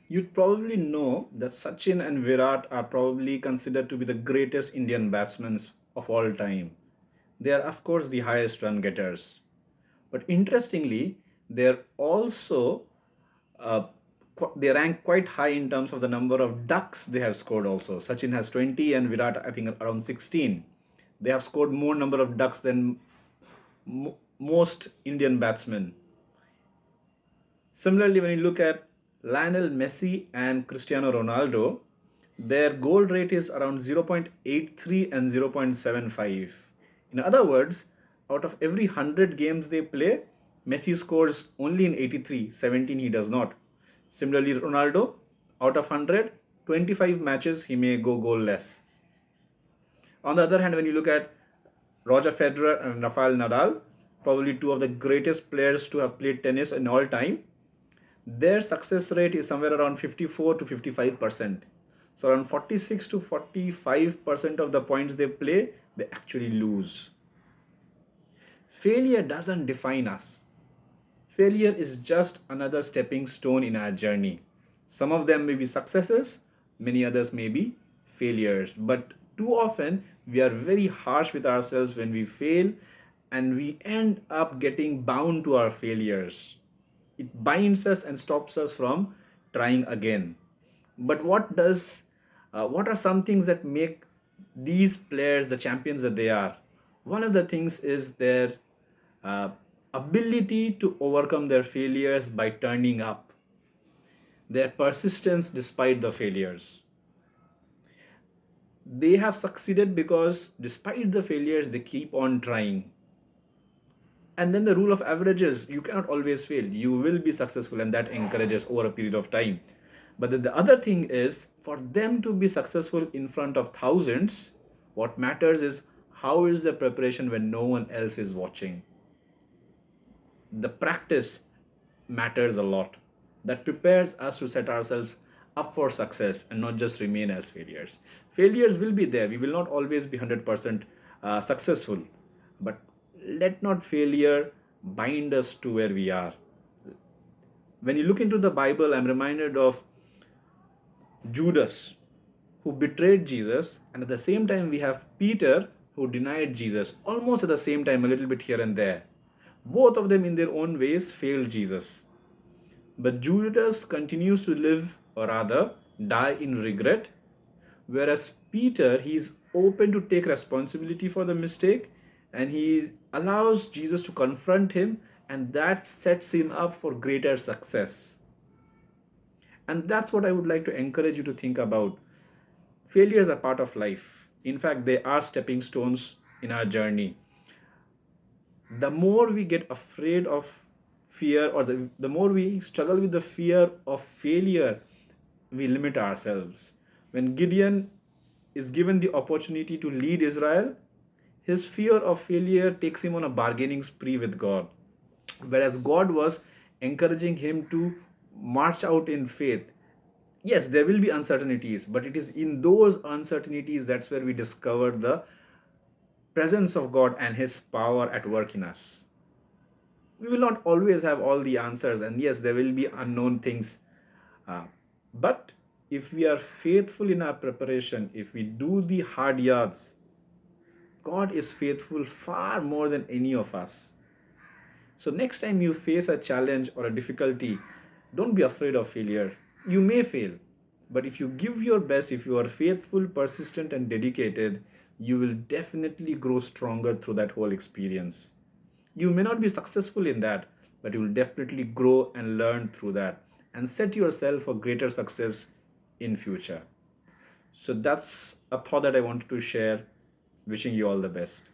You'd probably know that Sachin and Virat are probably considered to be the greatest Indian batsmen of all time. They are, of course, the highest run getters. But interestingly, they're also uh, they rank quite high in terms of the number of ducks they have scored also. Sachin has 20 and Virat I think around 16. They have scored more number of ducks than most Indian batsmen. Similarly, when you look at Lionel Messi and Cristiano Ronaldo, their goal rate is around 0.83 and 0.75. In other words, out of every 100 games they play, Messi scores only in 83, 17 he does not. Similarly, Ronaldo, out of 100, 25 matches he may go goalless. On the other hand, when you look at Roger Federer and Rafael Nadal, probably two of the greatest players to have played tennis in all time, their success rate is somewhere around 54 to 55%. So around 46 to 45% of the points they play, they actually lose. Failure doesn't define us. Failure is just another stepping stone in our journey. Some of them may be successes, many others may be failures. But too often, we are very harsh with ourselves when we fail and we end up getting bound to our failures. It binds us and stops us from trying again. But what are some things that make these players the champions that they are? One of the things is their uh, ability to overcome their failures by turning up, their persistence despite the failures. They have succeeded because despite the failures, they keep on trying. And then the rule of averages, you cannot always fail. You will be successful, and that encourages over a period of time. But then the other thing is for them to be successful in front of thousands, what matters is how is the preparation when no one else is watching. The practice matters a lot. That prepares us to set ourselves up for success and not just remain as failures. Failures will be there. We will not always be 100% successful. But let not failure bind us to where we are. When you look into the Bible, I'm reminded of Judas, who betrayed Jesus, and at the same time, we have Peter, who denied Jesus, almost at the same time, a little bit here and there. Both of them, in their own ways, failed Jesus. But Judas continues to live, or rather, die in regret, whereas Peter, he's open to take responsibility for the mistake and he allows Jesus to confront him, and that sets him up for greater success. And that's what I would like to encourage you to think about. Failures are part of life. In fact, they are stepping stones in our journey. The more we get afraid of fear, or the more we struggle with the fear of failure, we limit ourselves. When Gideon is given the opportunity to lead Israel, his fear of failure takes him on a bargaining spree with God. Whereas God was encouraging him to march out in faith. Yes, there will be uncertainties, but it is in those uncertainties that's where we discover the presence of God and His power at work in us. We will not always have all the answers, and yes, there will be unknown things. But if we are faithful in our preparation, if we do the hard yards, God is faithful far more than any of us. So, next time you face a challenge or a difficulty, don't be afraid of failure. You may fail, but if you give your best, if you are faithful, persistent, and dedicated, you will definitely grow stronger through that whole experience. You may not be successful in that, but you will definitely grow and learn through that and set yourself for greater success in future. So that's a thought that I wanted to share. Wishing you all the best.